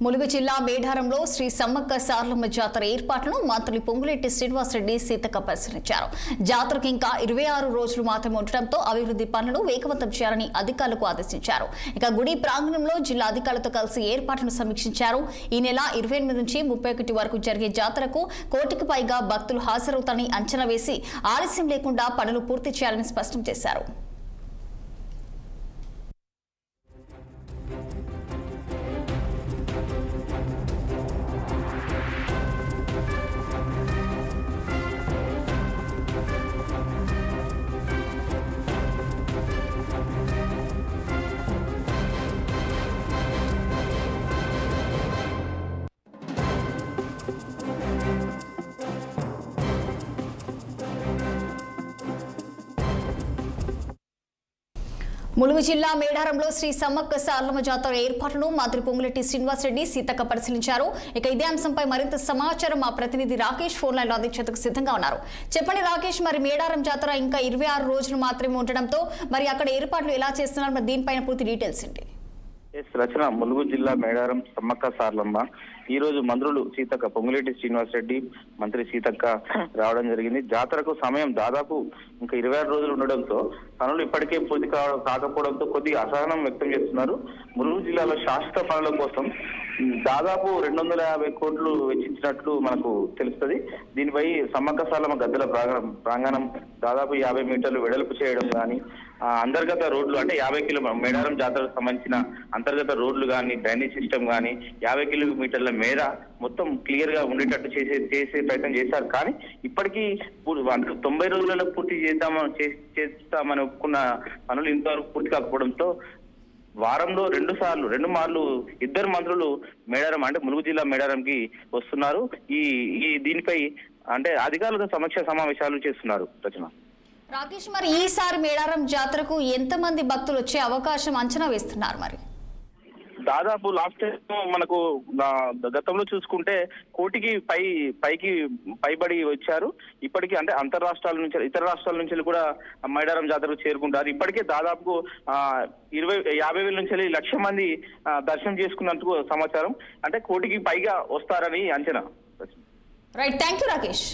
ములుగు జిల్లా మేడారంలో శ్రీ సమ్మక్క సారలమ్మ జాతర ఏర్పాట్లను మంత్రి పొంగులేటి శ్రీనివాసరెడ్డి సీతక్క పరిశీలించారు. జాతరకు ఇంకా 26 రోజులు మాత్రమే ఉండటంతో అభివృద్ధి పనులు వేగవంతం చేయాలని అధికారులకు ఆదేశించారు. ఇక గుడి ప్రాంగణంలో జిల్లా అధికారులతో కలిసి ఏర్పాట్లను సమీక్షించారు. ఈ నెల 28 నుంచి 31 వరకు జరిగే జాతరకు 1 కోటికి పైగా భక్తులు హాజరవుతారని అంచనా వేసి ఆలస్యం లేకుండా పనులు పూర్తి చేయాలని స్పష్టం చేశారు. ములుగు జిల్లా మేడారంలో శ్రీ సమ్మక్క సారలమ్మ జాతర ఏర్పాట్లను మంత్రి పొంగులేటి శ్రీనివాసరెడ్డి సీతక్క పరిశీలించారు. ఇక ఇదే అంశంపై మరింత సమాచారం మా ప్రతినిధి రాకేష్ ఫోన్ లైన్ లో అందించేందుకు సిద్ధంగా ఉన్నారు. చెప్పండి రాకేష్, మరి మేడారం జాతర ఇంకా 26 రోజులు మాత్రమే ఉండడంతో మరి అక్కడ ఏర్పాట్లు ఎలా చేస్తున్నారు, మరి దీనిపైన పూర్తి డీటెయిల్స్ ఏంటి? రచన ములుగు జిల్లా మేడారం సమ్మక్క సారలమ్మ ఈ రోజు మంత్రులు సీతక్క పొంగులేటి శ్రీనివాసరెడ్డి మంత్రి సీతక్క రావడం జరిగింది. జాతరకు సమయం దాదాపు ఇంకా 26 రోజులు ఉండడంతో పనులు ఇప్పటికే పూర్తి కాకపోవడంతో కొద్దిగా అసహనం వ్యక్తం చేస్తున్నారు. ములుగు జిల్లాలో శాశ్వత పనుల కోసం దాదాపు 250 కోట్లు వెచ్చించినట్లు మనకు తెలుస్తుంది. దీనిపై సమ్మక్క సారలమ్మ గద్దెల ప్రాంగణం దాదాపు 50 మీటర్లు వెడల్పు చేయడం కానీ, అంతర్గత రోడ్లు అంటే 50 కిలోమీటర్ మేడారం జాతరకు సంబంధించిన అంతర్గత రోడ్లు కానీ, డ్రైనేజ్ సిస్టమ్ కానీ 50 కిలోమీటర్ల మేర మొత్తం క్లియర్ గా ఉండేటట్టు చేసే ప్రయత్నం చేశారు. కానీ ఇప్పటికీ 90 రోజులలో పూర్తి చేస్తామని ఒప్పుకున్న పనులు ఇంతవరకు పూర్తి కాకపోవడంతో వారంలో 2 మార్లు ఇద్దరు మంత్రులు మేడారం అంటే ములుగు జిల్లా మేడారంకి వస్తున్నారు. దీనిపై అంటే అధికారులతో సమీక్ష సమావేశాలు చేస్తున్నారు. రచన రాకేష్, మరి ఈసారి మేడారం జాతరకు ఎంతమంది భక్తులు వచ్చే అవకాశం అంచనా వేస్తున్నారు? మరి దాదాపు లాస్ట్ టైం మనకు గతంలో చూసుకుంటే 1 కోటికి పైబడి వచ్చారు. ఇప్పటికీ అంటే ఇతర రాష్ట్రాల నుంచి కూడా మేడారం జాతరకు చేరుకుంటారు. ఇప్పటికే దాదాపు 50,000 నుంచి 1,00,000 మంది దర్శనం చేసుకున్నందుకు సమాచారం. అంటే 1 కోటికి పైగా వస్తారని అంచనా. Right, thank you Rakesh.